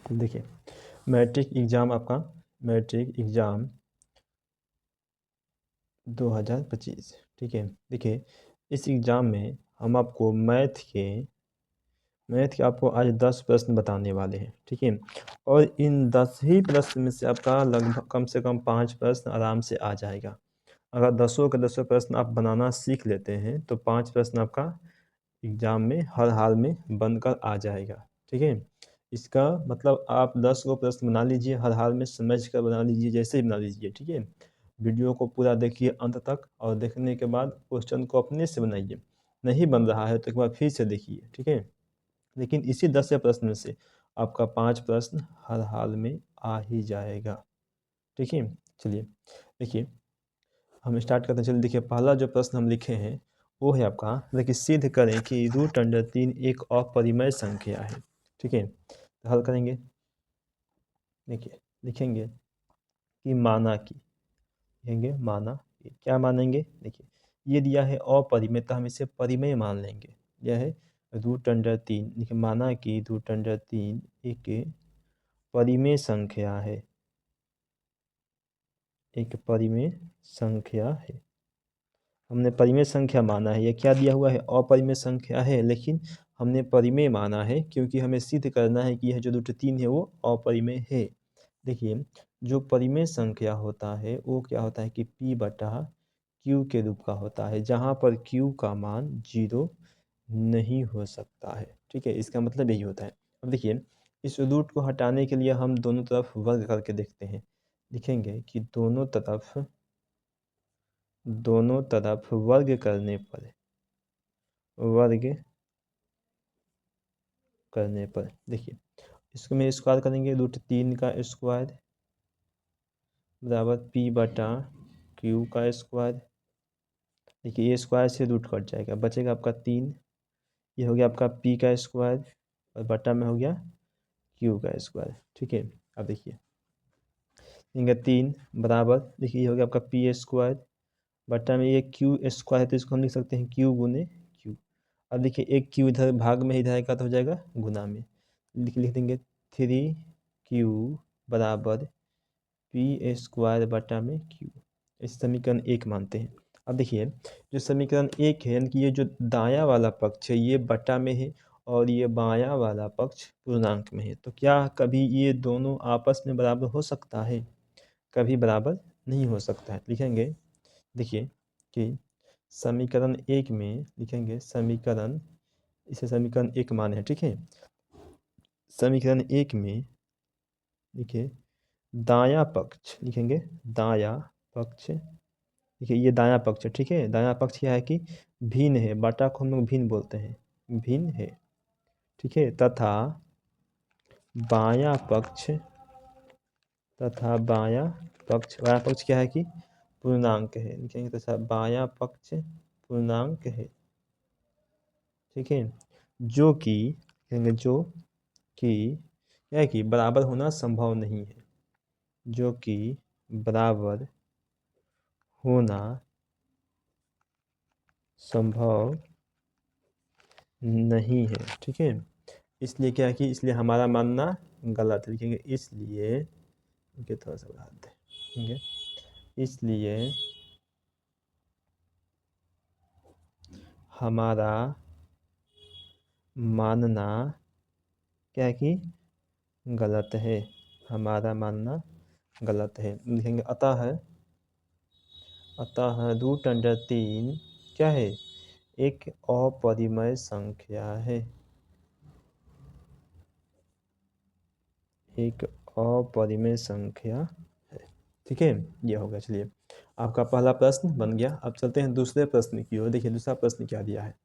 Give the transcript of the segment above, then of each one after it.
देखिए, matric exam 2025, ठीक है। देखिए, इस एग्ज़ाम में हम आपको मैथ के आपको आज 10 प्रश्न बताने वाले हैं, ठीक है। और इन 10 ही प्रश्न में से आपका लगभग कम से कम 5 प्रश्न आराम से आ जाएगा। अगर दसों के दसों प्रश्न आप बनाना सीख लेते हैं तो 5 प्रश्न आपका एग्ज़ाम में हर हाल में बनकर आ जाएगा, ठीक है। इसका मतलब आप 10 गो प्रश्न बना लीजिए, हर हाल में समझ कर बना लीजिए, जैसे ही बना लीजिए, ठीक है। वीडियो को पूरा देखिए अंत तक और देखने के बाद क्वेश्चन को अपने से बनाइए। नहीं बन रहा है तो एक बार फिर से देखिए, ठीक है। लेकिन इसी 10 से प्रश्न में से आपका 5 प्रश्न हर हाल में आ ही जाएगा, ठीक है। चलिए, देखिए हम स्टार्ट करते हैं। चलिए देखिए, पहला जो प्रश्न हम लिखे हैं वो है आपका, देखिए सिद्ध करें कि √3 एक अपरिमेय संख्या है, ठीक है। तो हल करेंगे, देखिए लिखेंगे कि माना कि क्या मानेंगे, देखिए ये दिया है अपरिमेय तो हम इसे परिमेय मान लेंगे। यह है √3, देखिए माना कि √3 एक परिमेय संख्या है, एक परिमेय संख्या है। हमने परिमेय संख्या माना है, यह क्या दिया हुआ है, अपरिमेय संख्या है, लेकिन हमने परिमेय माना है क्योंकि हमें सिद्ध करना है कि यह जो √3 है वो अपरिमेय है। देखिए, जो परिमेय संख्या होता है वो क्या होता है कि P/Q के रूप का होता है, जहाँ पर Q का मान 0 नहीं हो सकता है, ठीक है। इसका मतलब यही होता है। अब देखिए, इस रूट को हटाने के लिए हम दोनों तरफ वर्ग करके देखते हैं। लिखेंगे कि दोनों तरफ वर्ग करने पर देखिए, इसको में स्क्वायर करेंगे, √3 का स्क्वायर बराबर P/Q का स्क्वायर। देखिए ये स्क्वायर से रूट कट जाएगा, बचेगा आपका 3। ये हो गया आपका P का स्क्वायर और बटा में हो गया Q का स्क्वायर, ठीक है। अब देखिए 3 बराबर, देखिए ये हो गया आपका P² बटा में ये Q² है तो इसको हम लिख सकते हैं Q गुने Q। अब देखिए एक Q इधर भाग में, इधर आएगा तो हो जाएगा गुना में, लिख देंगे 3Q बराबर P² बटा में Q। इस समीकरण 1 मानते हैं। अब देखिए, जो समीकरण 1 है यानी कि ये जो दायां वाला पक्ष है ये बटा में है और ये बायां वाला पक्ष पूर्णांक में है, तो क्या कभी ये दोनों आपस में बराबर हो सकता है? कभी बराबर नहीं हो सकता है। लिखेंगे, देखिए कि समीकरण 1 में लिखेंगे इसे समीकरण 1 माने हैं, ठीक है। समीकरण 1 में देखिए दायां पक्ष लिखेंगे, दायां पक्ष, देखिए ये दायां पक्ष है, ठीक है। दायां पक्ष क्या है कि भिन्न है, बटा को हम लोग भिन्न बोलते हैं, भिन्न है, ठीक है। तथा बायां पक्ष बायां पक्ष क्या है कि पूर्णांक है, लिखेंगे तथा बायां पक्ष पूर्णांक है, ठीक है। जो कि क्या है कि बराबर होना संभव नहीं है, जो कि बराबर होना संभव नहीं है, ठीक है। इसलिए क्या है कि इसलिए हमारा मानना गलत है, लिखेंगे इसलिए, थोड़ा सा बढ़ा दें, ठीक है। इसलिए हमारा मानना क्या है कि गलत है, हमारा मानना गलत है। लिखेंगे अतः √3 क्या है, एक अपरिमेय संख्या है, एक अपरिमेय संख्या है, ठीक है। ये हो गया। चलिए, आपका पहला प्रश्न बन गया। अब चलते हैं दूसरे प्रश्न की ओर। देखिए दूसरा प्रश्न क्या दिया है,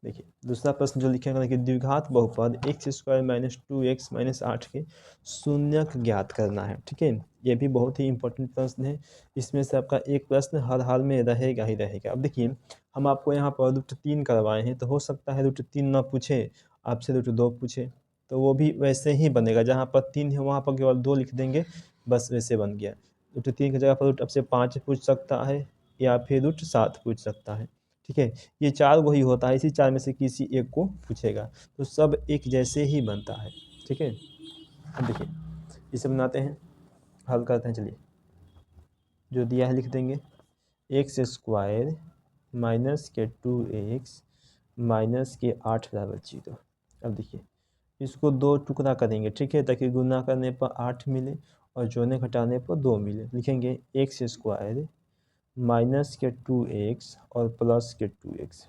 देखिए दूसरा प्रश्न जो लिखेगा कि द्विघात बहुपद x² - 2x - 8 के शून्यक ज्ञात करना है, ठीक है। ये भी बहुत ही इंपॉर्टेंट प्रश्न है, इसमें से आपका एक प्रश्न हर हाल में रहेगा ही रहेगा। अब देखिए, हम आपको यहाँ पर √3 करवाए हैं तो हो सकता है √3 ना पूछे, आपसे √2 पूछे, तो वो भी वैसे ही बनेगा। जहाँ पर 3 है वहाँ पर केवल 2 लिख देंगे, बस वैसे बन गया। √3 की जगह पर आपसे 5 पूछ सकता है या फिर √7 पूछ सकता है, ठीक है। ये 4 वही होता है, इसी 4 में से किसी एक को पूछेगा, तो सब एक जैसे ही बनता है, ठीक है। अब देखिए इसे बनाते हैं, हल करते हैं। चलिए जो दिया है लिख देंगे, एक्स स्क्वायर माइनस के 2x माइनस के 8 बराबर 0। अब देखिए इसको दो टुकड़ा करेंगे, ठीक है, ताकि गुना करने पर 8 मिले और जोड़ने घटाने पर 2 मिले। लिखेंगे एक्स स्क्वायर माइनस के 2x और प्लस के 2x,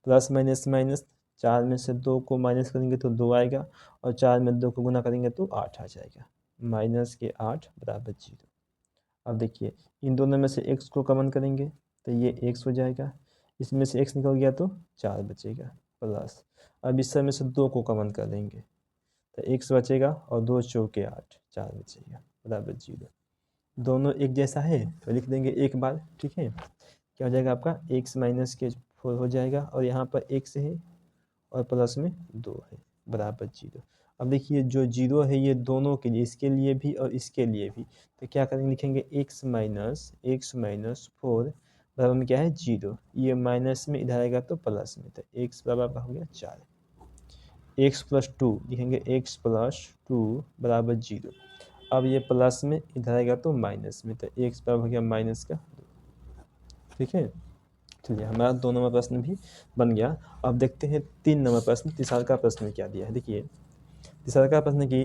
प्लस माइनस माइनस, 4 में से 2 को माइनस करेंगे तो 2 आएगा और 4 में 2 को गुना करेंगे तो 8 आ जाएगा, माइनस के 8 बराबर 0। अब देखिए इन दोनों में से x को कॉमन करेंगे तो ये x हो जाएगा, इसमें से x निकल गया तो 4 बचेगा, प्लस अब इस में से 2 को कॉमन कर देंगे तो x बचेगा और 2 चौके 8, 4 बचेगा बराबर 0। दोनों एक जैसा है तो लिख देंगे एक बार, ठीक है। क्या हो जाएगा आपका x माइनस के 4 हो जाएगा और यहाँ पर x है और प्लस में 2 है बराबर 0। अब देखिए जो 0 है ये दोनों के लिए, इसके लिए भी और इसके लिए भी, तो क्या करेंगे, लिखेंगे x माइनस 4 बराबर में क्या है 0, ये माइनस में इधर आएगा तो प्लस में, तो x बराबर आपका हो गया 4। x प्लस 2 लिखेंगे, x प्लस 2 बराबर 0। अब ये प्लस में इधर आएगा तो माइनस में, तो x बराबर हो गया माइनस का 2, ठीक है। चलिए हमारा 2 नंबर प्रश्न भी बन गया। अब देखते हैं 3 नंबर प्रश्न, तीसरा का प्रश्न क्या दिया है। देखिए तीसरा का प्रश्न की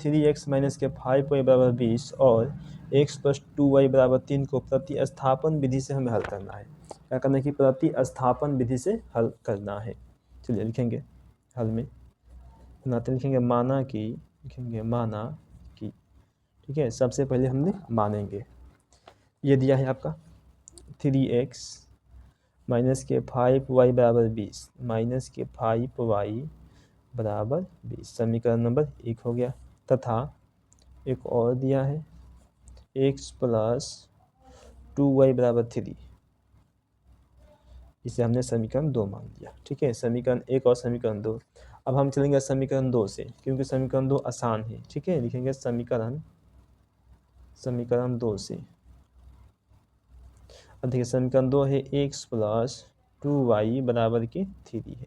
3x माइनस के 5y बराबर 20 और x प्लस 2y बराबर 3 को प्रतिस्थापन विधि से हमें हल करना है। क्या करना है कि प्रतिस्थापन विधि से हल करना है। चलिए लिखेंगे हल में, बनाते लिखेंगे माना कि, लिखेंगे माना कि, ठीक है। सबसे पहले हमने मानेंगे, ये दिया है आपका 3x माइनस के 5y बराबर 20 माइनस के 5y बराबर 20, समीकरण नंबर 1 हो गया। तथा एक और दिया है x प्लस 2y बराबर 3, इसे हमने समीकरण 2 मान लिया, ठीक है। समीकरण 1 और समीकरण 2। अब हम चलेंगे समीकरण 2 से, क्योंकि समीकरण 2 आसान है, ठीक है। लिखेंगे समीकरण 2 से। अब देखिए समीकरण 2 है x प्लस 2y बराबर के 3 है।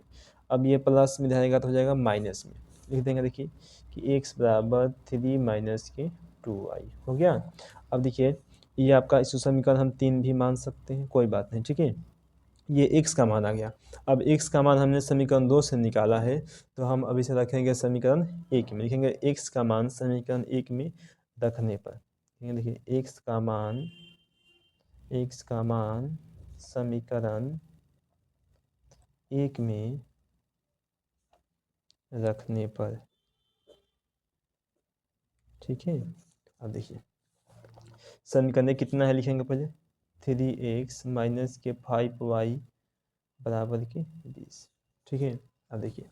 अब ये प्लस में जाएगा तो हो जाएगा माइनस में, लिख देंगे देखिए कि x बराबर 3 माइनस के 2y हो गया। अब देखिए ये आपका इस समीकरण हम 3 भी मान सकते हैं, कोई बात नहीं, ठीक है। ये x का मान आ गया। अब x का मान हमने समीकरण 2 से निकाला है, तो हम अभी से रखेंगे समीकरण 1 में। लिखेंगे x का मान समीकरण 1 में रखने पर, देखिए x का मान समीकरण 1 में रखने पर, ठीक है। अब देखिए समीकरण कितना है, लिखेंगे पहले 3x माइनस के 5y बराबर के 20, ठीक है। अब देखिए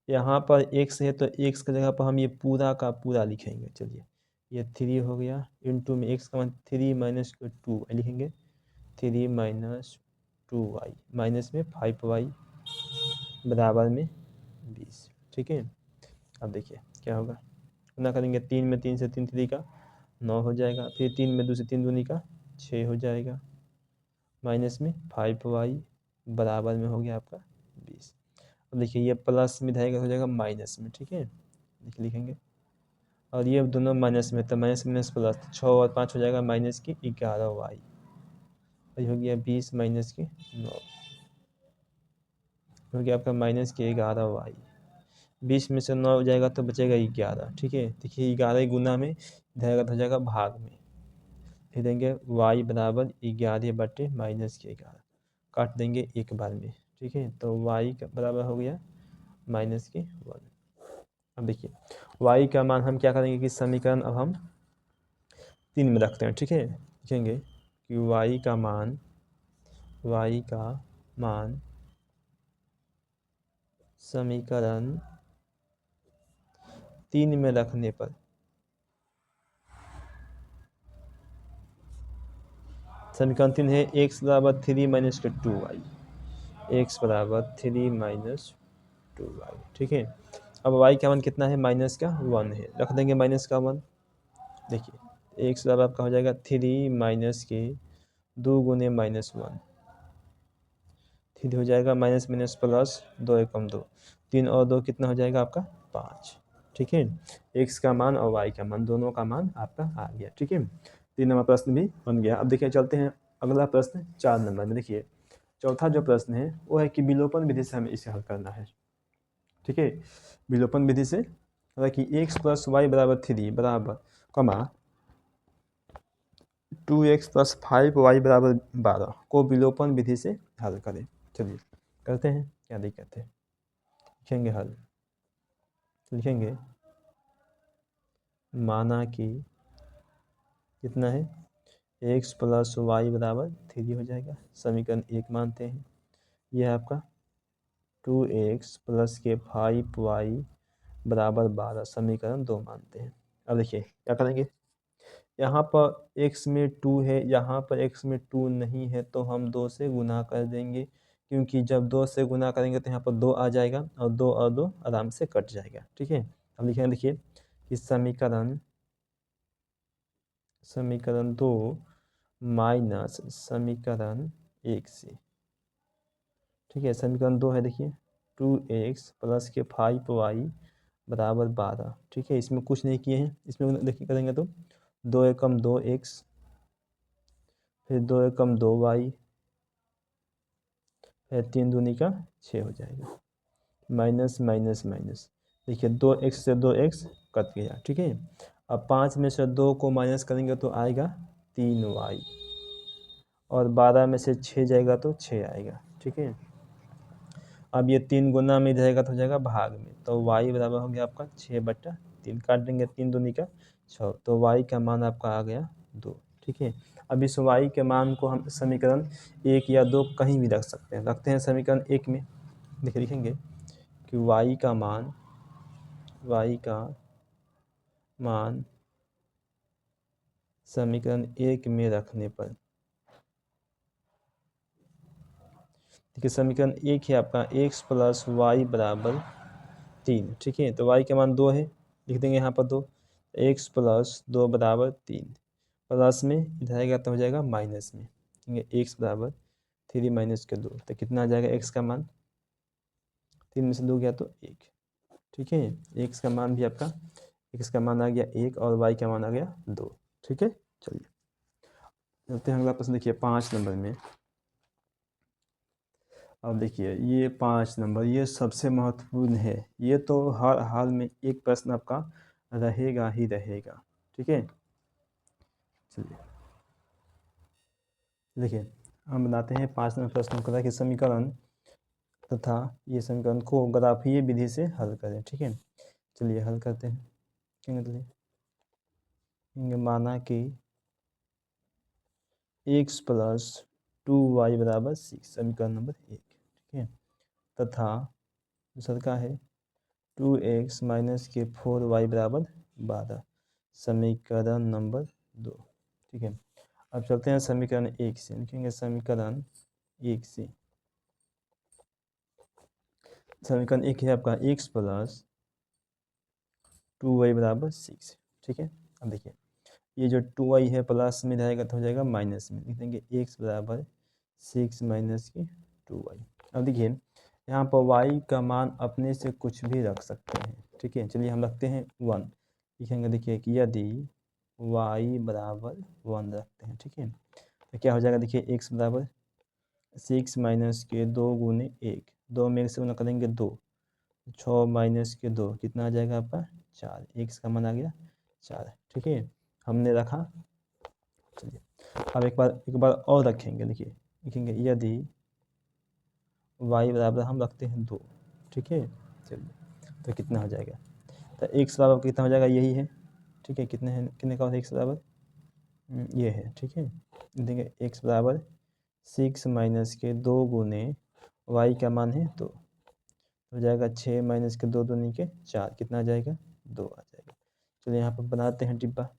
यहाँ पर x है तो x की जगह पर हम ये पूरा का पूरा लिखेंगे। चलिए ये 3 हो गया इंटू में x का मान 3 माइनस 2 लिखेंगे, 3 माइनस 2y माइनस में 5y बराबर में 20, ठीक है। अब देखिए क्या होगा, गुना करेंगे 3 में 3 से 3 3 का 9 हो जाएगा, फिर 3 में 2 से 3 दूनी का 6 हो जाएगा, माइनस में 5y बराबर में हो गया आपका 20। अब देखिए ये प्लस में जाएगा हो जाएगा माइनस में, ठीक है। लिखेंगे और ये दोनों माइनस में, तो माइनस माइनस प्लस, 6 और 5 हो जाएगा माइनस की 11y, और हो गया 20 माइनस की 9, हो गया आपका माइनस की 11y। 20 में से 9 हो जाएगा तो बचेगा 11, ठीक है। देखिए 11 गुना में जाएगा तो हो जाएगा भाग में, फिर देंगे y बराबर 11 बटे माइनस के 11, काट देंगे एक बार में, ठीक है। तो y का बराबर हो गया माइनस के 1। अब देखिए y का मान हम क्या करेंगे कि समीकरण अब हम 3 में रखते हैं, ठीक है। लिखेंगे कि y का मान समीकरण 3 में रखने पर, समीकरण 3 है x बराबर 3 माइनस के 2y, x बराबर 3 माइनस 2y, ठीक है। अब y का मान कितना है, माइनस का 1 है, रख देंगे माइनस का 1। देखिए x बराबर आपका हो जाएगा 3 माइनस के 2 गुने माइनस 1, 3 हो जाएगा माइनस माइनस प्लस, 2 एकम 2, 3 और 2 कितना हो जाएगा आपका 5, ठीक है, एक्स का मान और वाई का मान दोनों का मान आपका आ गया। ठीक है, 3 नंबर प्रश्न भी बन गया। अब देखिए चलते हैं अगला प्रश्न 4 नंबर में। देखिए चौथा जो प्रश्न है वो है कि विलोपन विधि से हमें इसे हल करना है। ठीक है, विलोपन विधि से मतलब कि एक्स प्लस वाई बराबर 3 बराबर कमा 2x प्लस 5y बराबर 12 को विलोपन विधि से हल करें। चलिए करते हैं, क्या दिक्कत है। लिखेंगे हल, लिखेंगे माना कि कितना है x प्लस वाई बराबर 3 हो जाएगा, समीकरण 1 मानते हैं। यह आपका 2x प्लस के 5y बराबर 12 समीकरण 2 मानते हैं। अब देखिए क्या करेंगे, यहाँ पर x में 2 है, यहाँ पर x में 2 नहीं है, तो हम 2 से गुना कर देंगे, क्योंकि जब 2 से गुना करेंगे तो यहाँ पर 2 आ जाएगा और 2 और 2 आराम से कट जाएगा। ठीक है, अब लिखेंगे देखिए कि समीकरण 2 माइनस समीकरण 1 से। ठीक है, समीकरण 2 है देखिए 2x प्लस के 5y बराबर 12। ठीक है, इसमें कुछ नहीं किए हैं, इसमें देखिए करेंगे तो 2 एकम 2x, फिर 2 एकम 2y, फिर 3 दूनी का 6 हो जाएगा, माइनस माइनस माइनस। देखिए 2x से 2x कट गया। ठीक है, अब 5 में से 2 को माइनस करेंगे तो आएगा 3y, और 12 में से 6 जाएगा तो 6 आएगा। ठीक है, अब ये 3 गुना में रहेगा तो हो जाएगा भाग में, तो y बराबर हो गया आपका 6/3, काट देंगे 3 दूनी का 6, तो y का मान आपका आ गया 2। ठीक है, अब इस y के मान को हम समीकरण 1 या 2 कहीं भी रख सकते हैं। रखते हैं समीकरण 1 में, देखिए लिखेंगे कि y का मान समीकरण 1 में रखने पर, देखिए समीकरण 1 है आपका x प्लस वाई बराबर 3। ठीक है, तो y का मान 2 है, लिख देंगे यहाँ पर 2, x प्लस 2 बराबर 3, प्लस में इधर आएगा तो हो जाएगा माइनस में, ठीक है, x बराबर 3 माइनस के 2, तो कितना आ जाएगा x का मान, 3 में से 2 गया तो 1। ठीक है, x का मान भी आपका, x का मान आ गया 1 और y का मान आ गया 2। ठीक है, चलिए चलते हैं अगला प्रश्न। देखिए 5 नंबर में, अब देखिए ये 5 नंबर ये सबसे महत्वपूर्ण है, ये तो हर हाल में एक प्रश्न आपका रहेगा ही रहेगा। ठीक है, चलिए देखिए हम बनाते हैं 5 नंबर प्रश्न को कि समीकरण तथा ये समीकरण को ग्राफीय विधि से हल करें। ठीक है, चलिए हल करते हैं। क्या मतलब माना कि x प्लस 2y बराबर 6 समीकरण नंबर 1। ठीक है, तथा दूसरा का है 2x माइनस के 4y बराबर 12 समीकरण नंबर 2। ठीक है, अब चलते हैं समीकरण 1 से, लिखेंगे समीकरण 1 से। समीकरण 1 है आपका x प्लस 2y बराबर 6। ठीक है, अब देखिए ये जो 2y है प्लस में रहेगा तो हो जाएगा माइनस में, लिख देंगे x बराबर 6 माइनस की 2y। अब देखिए यहाँ पर y का मान अपने से कुछ भी रख सकते हैं। ठीक है, चलिए हम रखते हैं 1, लिखेंगे देखिए कि यदि y बराबर 1 रखते हैं। ठीक है, तो क्या हो जाएगा, देखिए x बराबर 6 माइनस के 2 गुने 1, 2 में से गुना करेंगे 2, 6 माइनस के 2 कितना आ जाएगा आपका 4, x का मान आ गया 4। ठीक है, हमने रखा। चलिए अब एक बार और रखेंगे, देखिए लिखेंगे यदि y बराबर हम रखते हैं 2। ठीक है, चलिए तो कितना हो जाएगा, तो x बराबर कितना हो जाएगा, यही है। ठीक है, कितने का होता है x बराबर, ये है। ठीक है, देखिए x बराबर 6 माइनस के 2 गुने y का मान है 2, हो जाएगा 6 माइनस के 2 दूनी के 4, कितना आ जाएगा 2 आ जाएगा। चलिए यहाँ पर बनाते हैं डिब्बा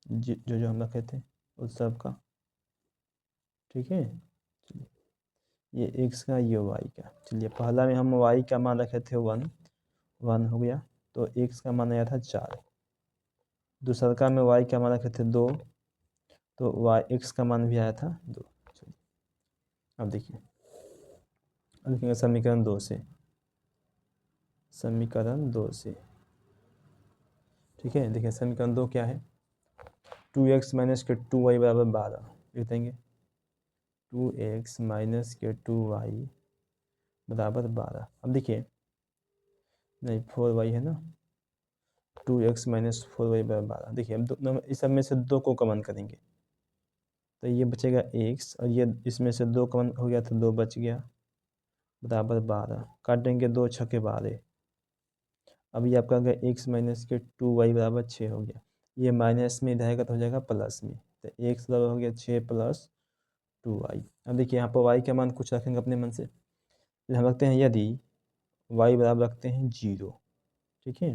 जो जो हम रखे थे उस सब का। ठीक है, चलिए ये x का ये y का। चलिए पहला में हम y का मान रखे थे 1 हो गया, तो x का मान आया था 4। दूसरा में y का मान रखे थे 2, तो x का मान भी आया था 2। चलिए अब देखिए, अब लिखेंगे समीकरण 2 से, समीकरण 2 से ठीक है। देखिए समीकरण 2 क्या है, 2x माइनस के 2y बराबर 12 लिख देंगे, 2x माइनस के 2y बराबर 12। अब देखिए नहीं 4y है ना, 2x माइनस 4y बराबर 12। देखिए अब इस सब में से 2 को कॉमन करेंगे तो ये बचेगा x, और ये इसमें से 2 कॉमन हो गया तो 2 बच गया, बराबर 12। काट देंगे 2 छके 12। अब ये आपका गया x माइनस के 2y बराबर 6 हो गया, ये माइनस में इधर आएगा तो हो जाएगा प्लस में, तो x बराबर हो गया 6 प्लस 2y। अब देखिए यहाँ पर y का मान कुछ रखेंगे अपने मन से, हम रखते हैं यदि y बराबर रखते हैं 0, ठीक है,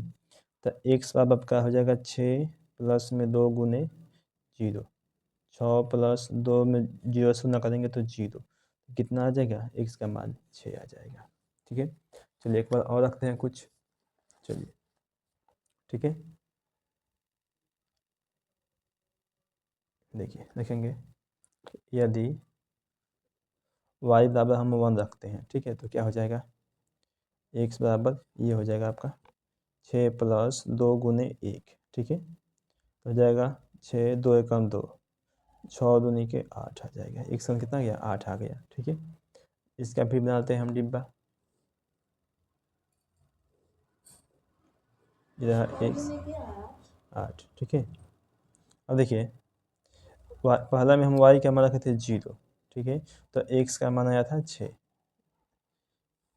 तो x बराबर आपका हो जाएगा 6 प्लस में 2 गुने 0, 6 प्लस 2 में 0 से ना करेंगे तो 0, कितना आ जाएगा, x का मान 6 आ जाएगा। ठीक है, चलिए एक बार और रखते हैं कुछ, चलिए ठीक है, देखिए देखेंगे यदि y बराबर हम 1 रखते हैं, ठीक है, तो क्या हो जाएगा, x बराबर ये हो जाएगा आपका 6 प्लस 2 गुने 1, ठीक है, तो हो जाएगा 6 2 एकम 2, 6 दूनी के 8 आ जाएगा, एक सन कितना गया 8 आ गया। ठीक है, इसका भी बनाते हैं हम डिब्बा, यह x 8, ठीक है। अब देखिए पहला में हम y का मान रखे थे 0, ठीक है, तो x का मान आया था 6,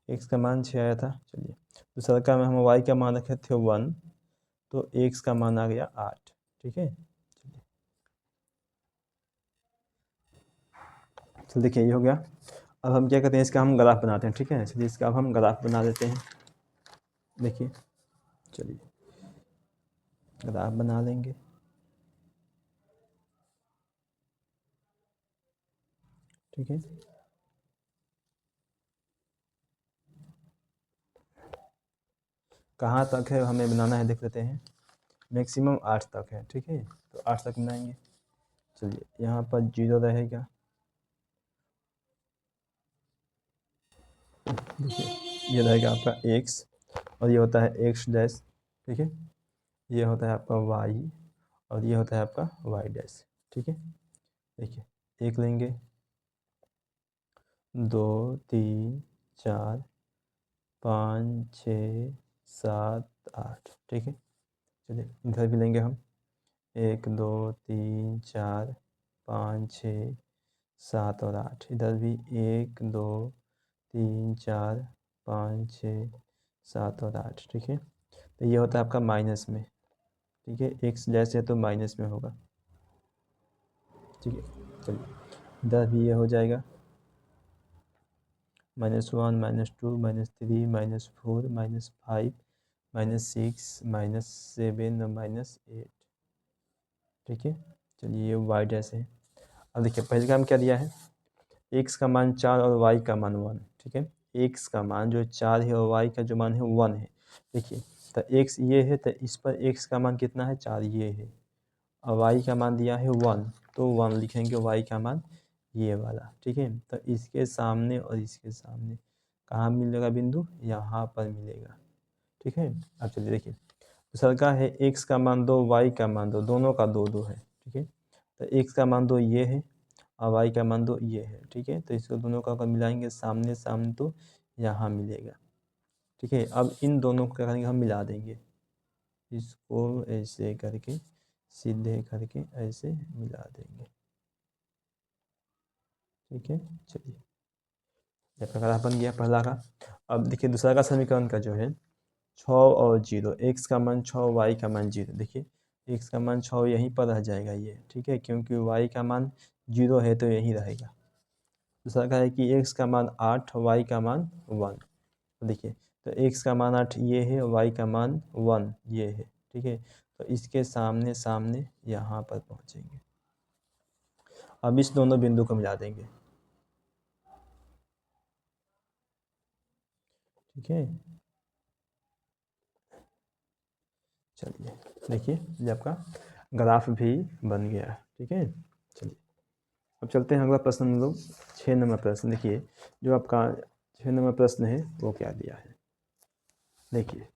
x का मान 6 आया था। चलिए दूसरा का में हम y का मान रखे थे 1, तो x का मान आ गया 8, ठीक है। चलिए देखिए ये हो गया। अब हम क्या करते हैं, इसका हम ग्राफ बनाते हैं, ठीक है, चलिए इसका अब हम ग्राफ बना देते हैं। देखिए चलिए ग्राफ बना लेंगे, ठीक है। कहाँ तक है हमें बनाना है देख लेते हैं, मैक्सिमम 8 तक है, ठीक है, तो 8 तक बनाएंगे। चलिए यहाँ पर 0 रहेगा, देखिए ये रहेगा आपका x, और ये होता है x डैश, ठीक है, ये होता है आपका y, और ये होता है आपका y डैश, ठीक है। देखिए 1 लेंगे, 2 3 4 5 6 7 8, ठीक है। चलिए इधर भी लेंगे हम, 1 2 3 4 5 6 7 और 8, इधर भी 1 2 3 4 5 6 7 और 8, ठीक है। तो ये होता है आपका माइनस में, ठीक है, x जैसे है तो माइनस में होगा, ठीक है। चलिए इधर भी ये हो जाएगा, -1 -2 -3 -4 -5 -6 -7 और -8, ठीक है। चलिए ये y डैश है। अब देखिए पहले का हम क्या दिया है, x का मान 4 और y का मान 1, ठीक है, x का मान जो 4 है और y का जो मान है 1 है। देखिए तो x ये है, तो इस पर x का मान कितना है 4 ये है, और y का मान दिया है 1, तो 1 लिखेंगे y का मान ये वाला, ठीक है। तो इसके सामने और इसके सामने कहाँ मिलेगा बिंदु, यहाँ पर मिलेगा, ठीक है। अब चलिए देखिए दूसरा का है x का मान 2 y का मान 2, दोनों का 2 2 है, ठीक है, तो x का मान 2 ये है और y का मान 2 ये है, ठीक है, तो इसको दोनों का अगर मिलाएंगे सामने सामने तो यहाँ मिलेगा, ठीक है। अब इन दोनों को क्या करेंगे, हम मिला देंगे, इसको ऐसे करके सीधे करके ऐसे मिला देंगे, ठीक है। चलिए ये ग्राफ बन गया पहला का। अब देखिए दूसरा का समीकरण का जो है 6 और 0, x का मान 6 y का मान 0, देखिए x का मान 6 यहीं पर रह जाएगा ये, ठीक है, क्योंकि y का मान 0 है तो यहीं रहेगा। दूसरा का है कि x का मान 8 y का मान 1, देखिए तो x का मान 8 ये है, y का मान 1 ये है, ठीक है, तो इसके सामने सामने यहाँ पर पहुँचेंगे। अब इस दोनों बिंदु को मिला देंगे, ठीक है। चलिए देखिए ये आपका ग्राफ भी बन गया, ठीक है। चलिए अब चलते हैं अगला प्रश्न, हम लोग 6 नंबर प्रश्न। देखिए जो आपका 6 नंबर प्रश्न है वो क्या दिया है, देखिए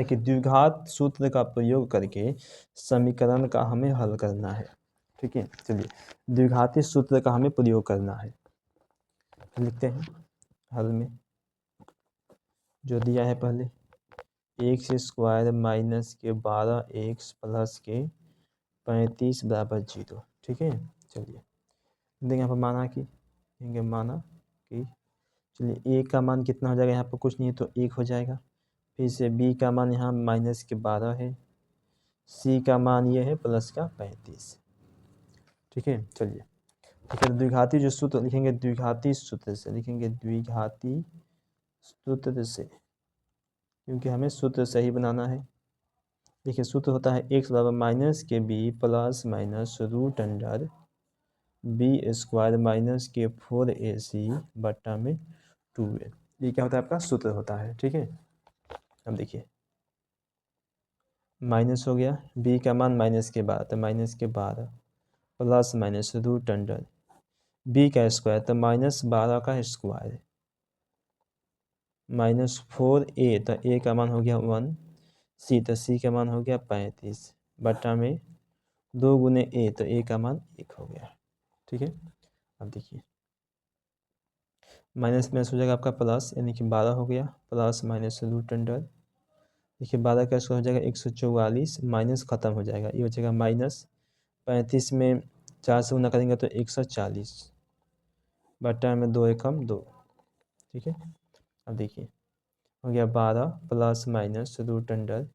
कि द्विघात सूत्र का प्रयोग करके समीकरण का हमें हल करना है। ठीक है, चलिए द्विघाती सूत्र का हमें प्रयोग करना है। लिखते हैं हल में जो दिया है पहले, एक्स स्क्वायर माइनस के 12x प्लस के 35 बराबर 0। ठीक है, चलिए देंगे यहाँ पर माना कि, देंगे माना कि, चलिए ए का मान कितना हो जाएगा, यहाँ पर कुछ नहीं है तो 1 हो जाएगा। फिर से बी का मान यहाँ माइनस के 12 है, सी का मान ये है प्लस का 35। ठीक है, चलिए ठीक है, द्विघाती जो सूत्र लिखेंगे, द्विघाती सूत्र से लिखेंगे, द्विघाती सूत्र से, क्योंकि हमें सूत्र सही बनाना है। देखिए सूत्र होता है एक्स बराबर माइनस के B plus minus root under B square minus के 4ac बट्टा में 2a। ये क्या होता है आपका सूत्र होता है। ठीक है, अब देखिए माइनस हो गया, बी का मान माइनस के 12 तो माइनस के 12 plus minus root under B का स्क्वायर तो -12 का स्क्वायर -4a तो a का मान हो गया 1, सी तो सी का मान हो गया 35 बट्टा में 2 गुने a तो a का मान 1 हो गया। ठीक है, अब देखिए माइनस माइनस हो जाएगा आपका प्लस, यानी कि 12 हो गया प्लस माइनस रूट अंडर, देखिए 12 का स्क्वायर हो जाएगा 144, माइनस खत्म हो जाएगा, ये हो जाएगा -35 में 4 से गुना करेंगे तो 140 बट्टा में 2 एकम 2। ठीक है, अब देखिए हो गया 12 प्लस माइनस रूट अंडर,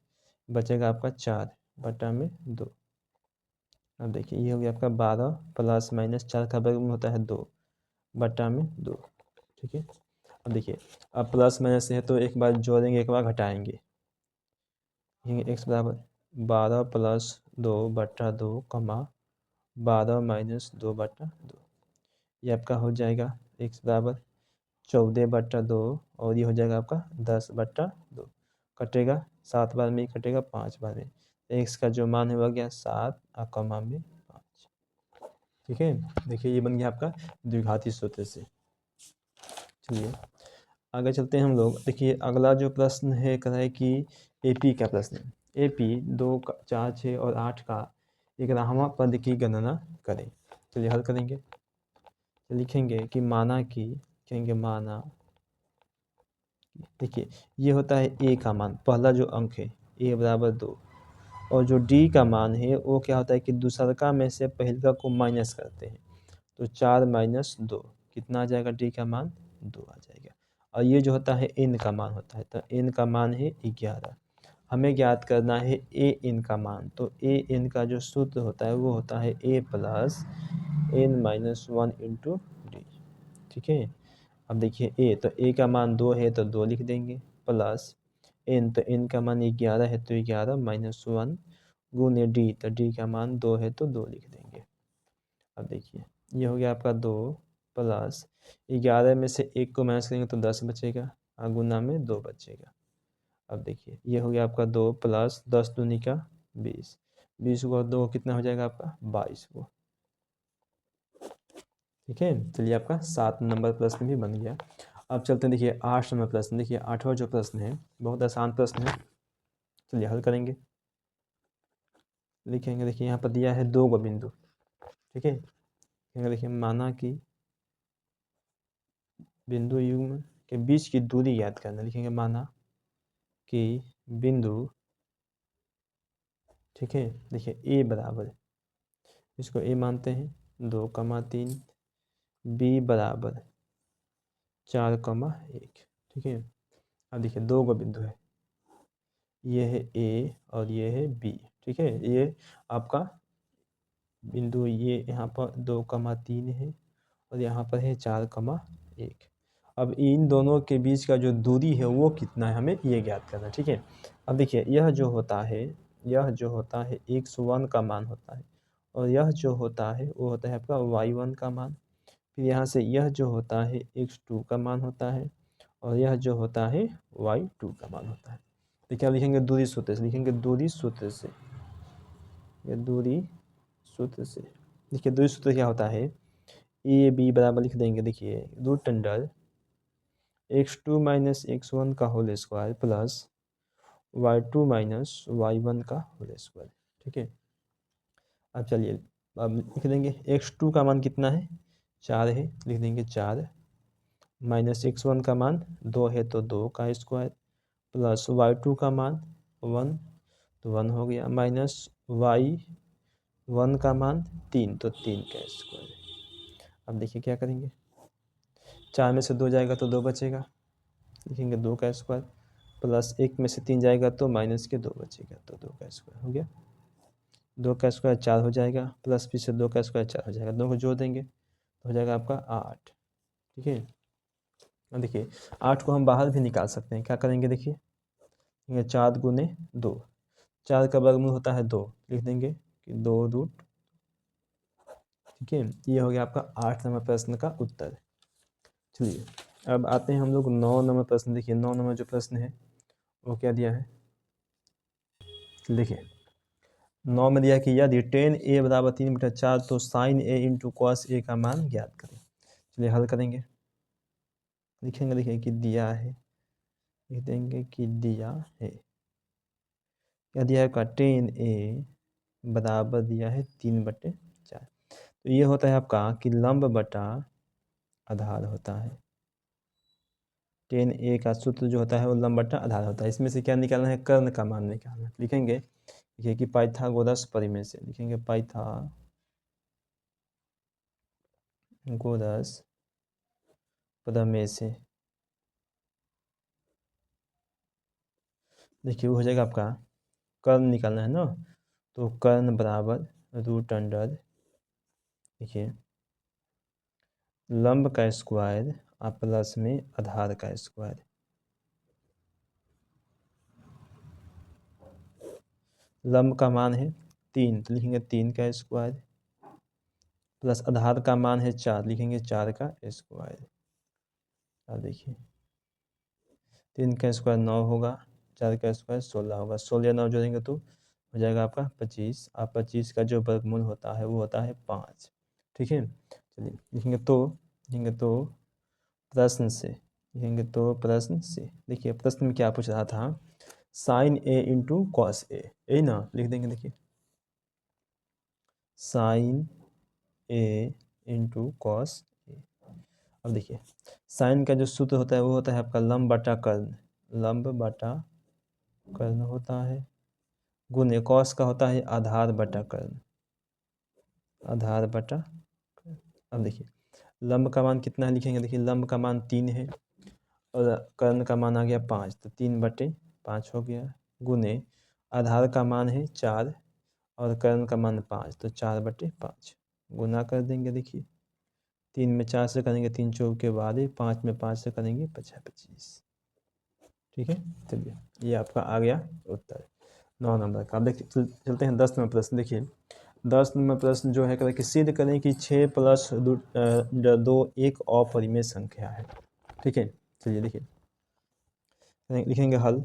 बचेगा आपका 4 बटा में 2। अब देखिए ये हो गया आपका 12 प्लस माइनस 4 का वर्गमूल होता है 2 बटा में 2। ठीक है, अब देखिए अब प्लस माइनस है तो एक बार जोड़ेंगे एक बार घटाएंगे, एक्स बराबर 12 प्लस 2 बटा 2 कमा 12 माइनस 2 बटा 2, ये आपका हो जाएगा एक्स बराबर 14 बटा 2 और ये हो जाएगा आपका 10 बटा 2, कटेगा 7 बार में, कटेगा 5 बार में, एक्स का जो मान है वह गया 7 और कमा में 5। ठीक है, देखिए ये बन गया आपका द्विघाती सूत्र से। चलिए आगे चलते हैं हम लोग। देखिए अगला जो प्रश्न है कह रहा है कि एपी का प्रश्न है, एपी 2, 4, 6 और 8 का 11वां पद की गणना करें। चलिए हल करेंगे, लिखेंगे कि माना कि, कहेंगे माना, देखिए ये होता है ए का मान, पहला जो अंक है ए बराबर 2, और जो डी का मान है वो क्या होता है कि दूसरका में से पहलका को माइनस करते हैं, तो 4 माइनस 2 कितना आ जाएगा, डी का मान 2 आ जाएगा। और ये जो होता है एन का मान होता है, तो एन का मान है 11, हमें ज्ञात करना है ए एन का मान, तो ए एन का जो सूत्र होता है वो होता है A plus n minus 1 into D. ठीक है, अब देखिए ए, तो ए का मान 2 है तो 2 लिख देंगे, प्लस एन, तो एन का मान 11 है तो 11 माइनस 1 गुने डी, तो डी का मान 2 है तो 2 लिख देंगे। अब देखिए ये हो गया आपका 2 प्लस 11 में से 1 को माइनस करेंगे तो 10 बचेगा और गुना में 2 बचेगा। अब देखिए ये हो गया आपका 2 प्लस 10 दूनी का 20, 20 को 2 कितना हो जाएगा आपका 22 को। ठीक है, चलिए आपका 7 नंबर प्रश्न भी बन गया। अब चलते हैं देखिए 8 नंबर प्रश्न। देखिए 8वां जो प्रश्न है बहुत आसान प्रश्न है, चलिए हल करेंगे। लिखेंगे, देखिए यहाँ पर दिया है 2 गो बिंदु। ठीक है, देखिए माना कि बिंदु युग्म के बीच की दूरी ज्ञात करना, लिखेंगे माना कि बिंदु, ठीक है, देखिए ए बराबर, इसको ए मानते हैं 2,3, बी बराबर 4,1। ठीक है, अब देखिए 2 गो बिंदु है, ये है ए और ये है बी। ठीक है, ये आपका बिंदु ये यहाँ पर 2,3 है और यहाँ पर है 4,1। अब इन दोनों के बीच का जो दूरी है वो कितना है हमें ये ज्ञात करना है। ठीक है, अब देखिए यह जो होता है, यह जो होता है x1 का मान होता है, और यह जो होता है वो होता है आपका y1 का मान। फिर यहाँ से यह जो होता है x2 का मान होता है, और यह जो होता है y2 का मान होता है। तो क्या लिखेंगे, दूरी सूत्र से लिखेंगे, दूरी सूत्र से, ये दूरी सूत्र से। देखिए दूरी सूत्र क्या होता है, ए बी बराबर लिख देंगे, देखिए root under x2 minus x1 का whole square plus y2 minus y1 का होल स्क्वायर। ठीक है, अब चलिए अब लिख देंगे x2 का मान कितना है, 4 है, लिख देंगे 4 माइनस x1 का मान 2 है तो 2 का स्क्वायर प्लस y2 का मान 1 तो 1 हो गया माइनस y1 का मान 3 तो 3 का स्क्वायर। अब देखिए क्या करेंगे, 4 में से 2 जाएगा तो 2 बचेगा, लिखेंगे 2 का स्क्वायर प्लस 1 में से 3 जाएगा तो माइनस के 2 बचेगा तो 2 का स्क्वायर हो गया। 2 का स्क्वायर 4 हो जाएगा प्लस फिर से 2 का स्क्वायर 4 हो जाएगा, 2 को जोड़ देंगे तो हो जाएगा आपका 8। ठीक है, अब देखिए 8 को हम बाहर भी निकाल सकते हैं, क्या करेंगे देखिए, ये 4 गुने 2, 4 का वर्गमूल होता है 2, लिख देंगे कि 2 रूट। ठीक है, ये हो गया आपका 8 नंबर प्रश्न का उत्तर। चलिए अब आते हैं हम लोग 9 नंबर प्रश्न। देखिए 9 नंबर जो प्रश्न है वो क्या दिया है, देखिए 9 में दिया कि यदि tan a बराबर 3/4 तो sin a into cos A का मान ज्ञात करें। चलिए हल करेंगे, लिखेंगे देखिए कि दिया है, लिख देंगे कि दिया है, क्या दिया है का tan a बराबर दिया है 3/4, तो ये होता है आपका कि लंब बटा आधार होता है। tan a का सूत्र जो होता है वो लंब बटा आधार होता है, इसमें से क्या निकालना है, कर्ण का मान निकालना है। लिखेंगे देखिए कि पाइथागोरस प्रमेय से, लिखेंगे पाइथागोरस प्रमेय से, देखिए वो हो जाएगा आपका कर्ण निकालना है ना, तो कर्ण बराबर रूट अंडर, देखिए लंब का स्क्वायर और प्लस में आधार का स्क्वायर, लंब का मान है 3 तो लिखेंगे 3 का स्क्वायर प्लस आधार का मान है 4, लिखेंगे 4 का स्क्वायर। अब देखिए 3 का स्क्वायर 9 होगा, 4 का स्क्वायर 16 होगा, 16 9 जोड़ेंगे तो हो जाएगा आपका 25, और 25 का जो वर्गमूल होता है वो होता है 5। ठीक है, चलिए लिखेंगे तो प्रश्न से, लिखेंगे तो प्रश्न से, देखिए प्रश्न में क्या पूछ रहा था, sign A into cos A, यही ना, लिख देंगे देखिए sign A into cos A. अब देखिए साइन का जो सूत्र होता है वो होता है आपका लंब बटा कर्ण, लंब बटा कर्ण होता है, गुने कॉस का होता है आधार बटा कर्ण, आधार बटा कर्ण। अब देखिए लंब का मान कितना है, लिखेंगे देखिए लंब का मान 3 है और कर्ण का मान आ गया 5 तो 3/5 हो गया, गुने आधार का मान है 4 और कर्ण का मान 5 तो 4/5 गुना कर देंगे। देखिए 3 में 4 से करेंगे 3 चौक के बाद 5 में 5 से करेंगे 25। ठीक है, चलिए ये आपका आ गया उत्तर 9 नंबर का। अब देखिए चलते हैं 10 नंबर प्रश्न। देखिए 10 नंबर प्रश्न जो है कि सिद्ध करें कि 6 प्लस 2 एक अपरिमेय संख्या है। ठीक है, चलिए देखिए लिखेंगे हल,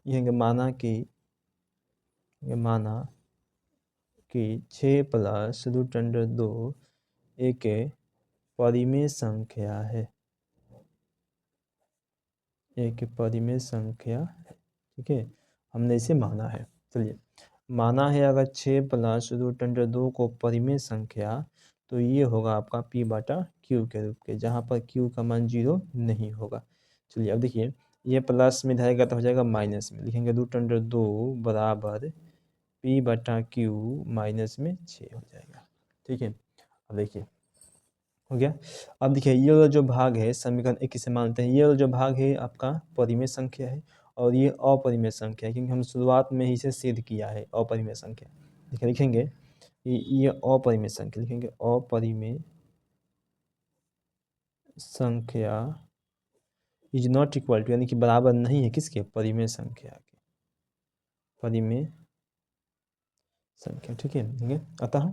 लिखेंगे माना कि 6 प्लस √2 एक परिमेय संख्या है, एक परिमेय संख्या है। ठीक है, हमने इसे माना है। चलिए माना है अगर 6 प्लस √2 को परिमेय संख्या तो ये होगा आपका p/q के रूप के, जहाँ पर q का मान 0 नहीं होगा। चलिए अब देखिए ये प्लस में जाएगा तो हो जाएगा माइनस में, लिखेंगे √2 बराबर p/q माइनस में 6 हो जाएगा। ठीक है, अब देखिए हो गया। अब देखिए ये वाला जो भाग है समीकरण 1 से मानते हैं, ये वाला जो भाग है आपका परिमेय संख्या है और ये अपरिमेय संख्या है, क्योंकि हम शुरुआत में ही इसे सिद्ध किया है अपरिमेय संख्या। देखिए लिखेंगे ये अपरिमेय संख्या, लिखेंगे अपरिमेय संख्या इज नॉट इक्वल टू, यानी कि बराबर नहीं है किसके, परिमेय संख्या के, परिमेय संख्या। ठीक है, लिखेंगे अतः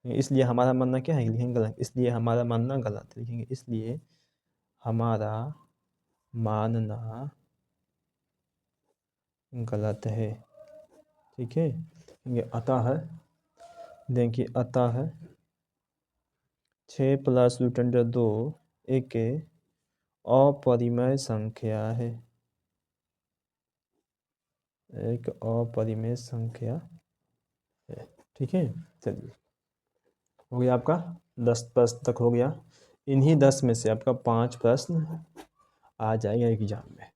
इसलिए हमारा मानना क्या है, लिखेंगे गलत, इसलिए हमारा मानना गलत, लिखेंगे इसलिए हमारा मानना गलत है। ठीक है, ये अतः देखिए अतः 6 प्लस √2 एक अपरिमेय संख्या है, एक अपरिमेय संख्या है। ठीक है, चलिए हो गया आपका 10 प्रश्न तक हो गया। इन्हीं 10 में से आपका 5 प्रश्न आ जाएगा एग्जाम में।